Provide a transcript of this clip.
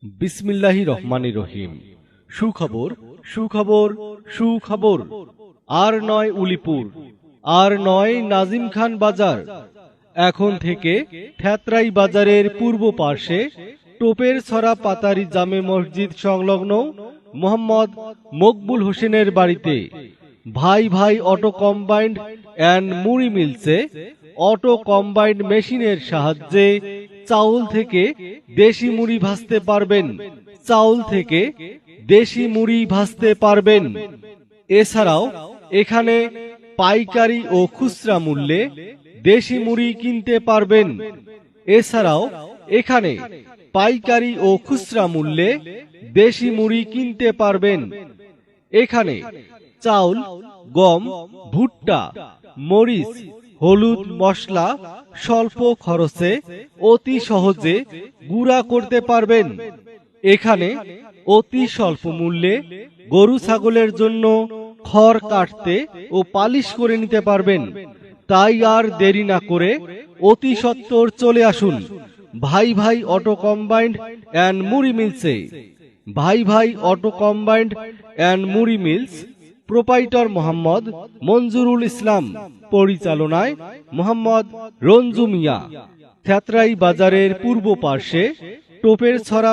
বিসমিল্লাহির রহমানির রহিম। সুখবর সুখবর সুখবর। আর নয় উলিপুর, আর নয় নাজিম খান বাজার। এখন থেকে থেতরাই বাজারের পূর্ব পার্শ্বে টোপের ছড়া পাতারি জামে মসজিদ সংলগ্ন মোহাম্মদ মকবুল হোসেনের বাড়িতে ভাই ভাই অটো কম্বাইন্ড অ্যান্ড মুড়ি মিলসে অটো কম্বাইন্ড মেশিনের সাহায্যে চাউল থেকে দেশি মুড়ি ভাজতে পারবেন। চাউল থেকে দেশি মুড়ি ভাজতে পারবেন। এছাড়াও এখানে পাইকারি ও খুচরা মূল্যে দেশি মুড়ি কিনতে পারবেন। এছাড়াও এখানে পাইকারি ও খুচরা মূল্যে দেশি মুড়ি কিনতে পারবেন। এখানে চাউল, গম, ভুট্টা, মরিচ, হলুদ, মশলা স্বল্প খরচে অতি সহজে গুঁড়া করতে পারবেন। এখানে অতি স্বল্প মূল্যে গরু ছাগলের জন্য খড় কাটতে ও পালিশ করে নিতে পারবেন। তাই আর দেরি না করে অতি সত্বর চলে আসুন ভাই ভাই অটো কম্বাইন্ড অ্যান্ড মুড়ি মিলসে। ভাই ভাই অটো কম্বাইন্ড অ্যান্ড মুড়ি মিলস, প্রোপাইটর মোহাম্মদ মঞ্জুরুল ইসলাম, পরিচালনায় মোহাম্মদ রঞ্জু মিয়া। থেতরাই বাজারের পূর্ব পার্শ্বে টোপের ছড়া